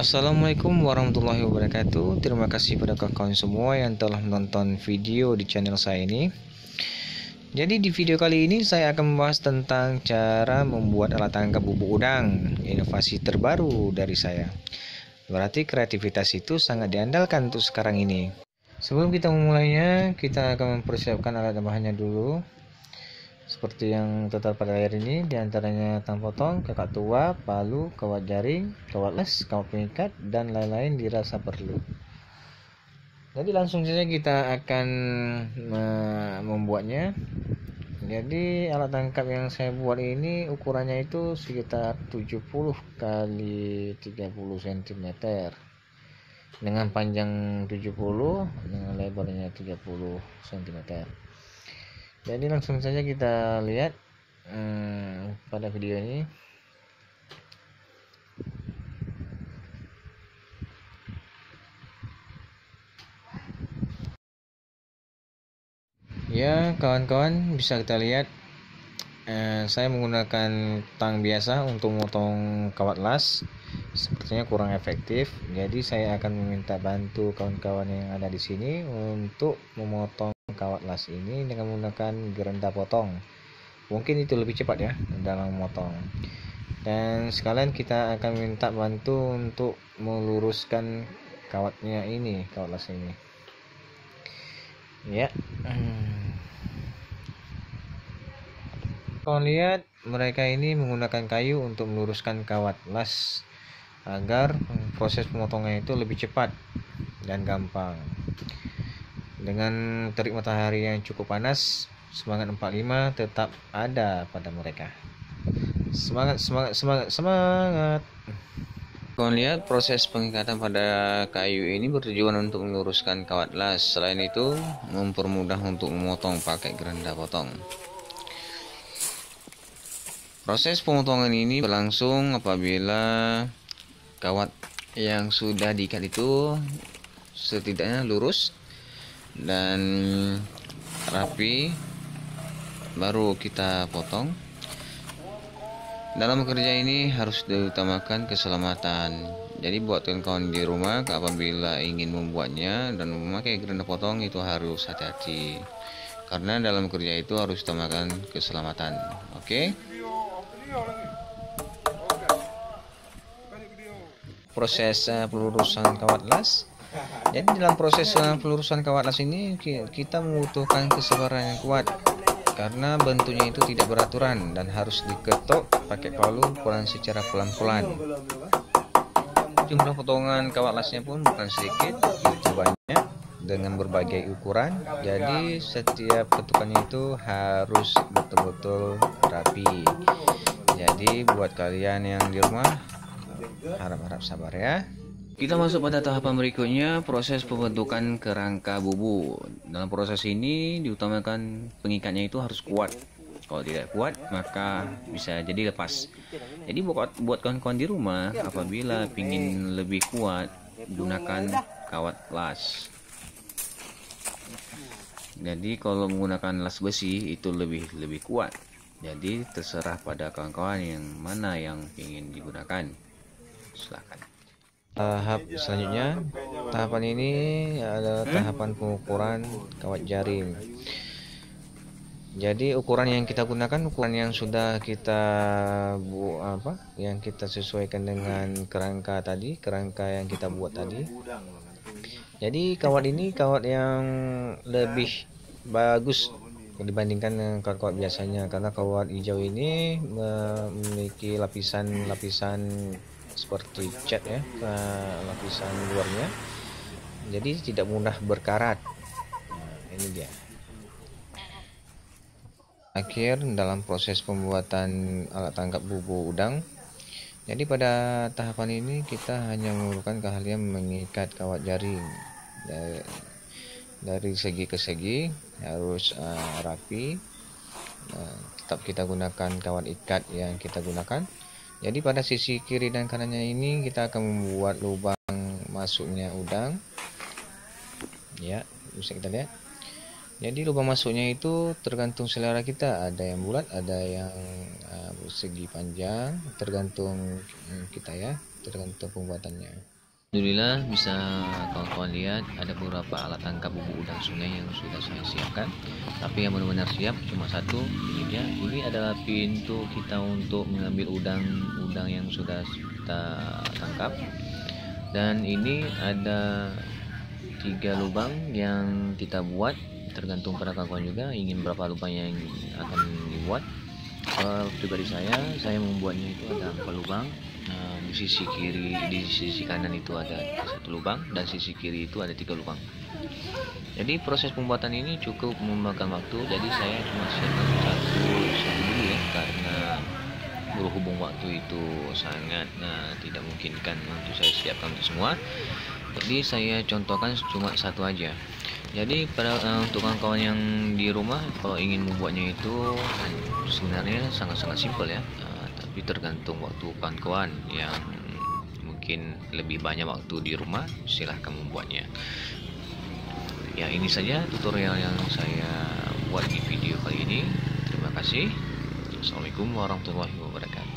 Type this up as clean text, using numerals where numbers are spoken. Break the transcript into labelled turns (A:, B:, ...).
A: Assalamualaikum warahmatullahi wabarakatuh. Terima kasih pada kawan semua yang telah menonton video di channel saya ini. Jadi di video kali ini saya akan membahas tentang cara membuat alat tangkap bubuk udang, inovasi terbaru dari saya. Berarti kreativitas itu sangat diandalkan untuk sekarang ini. Sebelum kita memulainya, kita akan mempersiapkan alat bahannya dulu. Seperti yang tertera pada layar ini, diantaranya tang potong, kakak tua, palu, kawat jaring, kawat les, kawat pengikat, dan lain-lain dirasa perlu. Jadi langsung saja kita akan membuatnya. Jadi alat tangkap yang saya buat ini ukurannya itu sekitar 70 kali 30 cm dengan panjang 70 dengan lebarnya 30 cm. Jadi langsung saja kita lihat pada video ini. Ya kawan-kawan, bisa kita lihat saya menggunakan tang biasa untuk memotong kawat las. Sepertinya kurang efektif, jadi saya akan meminta bantu kawan-kawan yang ada di sini untuk memotong kawat las ini dengan menggunakan gerenda potong. Mungkin itu lebih cepat ya dalam memotong. Dan sekalian kita akan minta bantu untuk meluruskan kawatnya ini, kawat las ini. Ya. Kalian lihat mereka ini menggunakan kayu untuk meluruskan kawat las agar proses pemotongan itu lebih cepat dan gampang. Dengan terik matahari yang cukup panas, semangat 45 tetap ada pada mereka. Semangat, semangat, semangat, semangat. Kalian lihat proses pengikatan pada kayu ini bertujuan untuk meluruskan kawat las. Selain itu, mempermudah untuk memotong pakai gerenda potong. Proses pemotongan ini berlangsung apabila kawat yang sudah diikat itu setidaknya lurus dan rapi, baru kita potong. Dalam bekerja ini harus diutamakan keselamatan. Jadi buat kawan-kawan di rumah, apabila ingin membuatnya dan memakai gerenda potong itu harus hati-hati, karena dalam bekerja itu harus utamakan keselamatan. Oke? Proses pelurusan kawat las. Jadi dalam proses pelurusan kawat las ini kita membutuhkan kesabaran yang kuat, karena bentuknya itu tidak beraturan dan harus diketok pakai palu ukuran secara pelan-pelan. Jumlah potongan kawat lasnya pun bukan sedikit, itu banyak dengan berbagai ukuran. Jadi setiap ketukannya itu harus betul-betul rapi. Jadi buat kalian yang di rumah, harap-harap sabar ya. Kita masuk pada tahapan berikutnya, proses pembentukan kerangka bubu. Dalam proses ini diutamakan pengikatnya itu harus kuat. Kalau tidak kuat maka bisa jadi lepas. Jadi buat kawan-kawan di rumah, apabila ingin lebih kuat, gunakan kawat las. Jadi kalau menggunakan las besi itu lebih kuat. Jadi terserah pada kawan-kawan yang mana yang ingin digunakan. Silakan. Tahap selanjutnya, tahapan ini adalah tahapan pengukuran kawat jaring. Jadi ukuran yang kita gunakan ukuran yang sudah kita yang kita sesuaikan dengan kerangka tadi, kerangka yang kita buat tadi. Jadi kawat ini kawat yang lebih bagus dibandingkan dengan kawat biasanya, karena kawat hijau ini memiliki lapisan seperti cat ya, lapisan luarnya, jadi tidak mudah berkarat. Nah, ini dia. Akhir dalam proses pembuatan alat tangkap bubuk udang. Jadi pada tahapan ini kita hanya memerlukan keahlian mengikat kawat jaring dari segi ke segi, harus rapi. Tetap kita gunakan kawat ikat yang kita gunakan. Jadi pada sisi kiri dan kanannya ini kita akan membuat lubang masuknya udang. Ya, bisa kita lihat. Jadi lubang masuknya itu tergantung selera kita, ada yang bulat, ada yang segi panjang, tergantung kita ya, tergantung pembuatannya.
B: Alhamdulillah bisa kawan-kawan lihat ada beberapa alat tangkap bubuk udang sungai yang sudah saya siapkan, tapi yang benar-benar siap cuma satu. Ini dia, ini adalah pintu kita untuk mengambil udang yang sudah kita tangkap. Dan ini ada 3 lubang yang kita buat, tergantung pada kawan-kawan juga ingin berapa lubang yang akan dibuat. Pribadi saya membuatnya itu ada 4 lubang. Nah, di sisi kiri, di sisi kanan itu ada 1 lubang, dan sisi kiri itu ada 3 lubang. Jadi proses pembuatan ini cukup memakan waktu, jadi saya cuma siapkan satu dulu ya, karena berhubung waktu itu sangat tidak memungkinkan untuk saya siapkan untuk semua. Jadi saya contohkan cuma satu aja. Jadi untuk kawan-kawan yang di rumah kalau ingin membuatnya itu sebenarnya sangat-sangat simpel ya, tapi tergantung waktu kawan-kawan yang mungkin lebih banyak waktu di rumah, silahkan membuatnya. Ya, ini saja tutorial yang saya buat di video kali ini. Terima kasih. Assalamualaikum warahmatullahi wabarakatuh.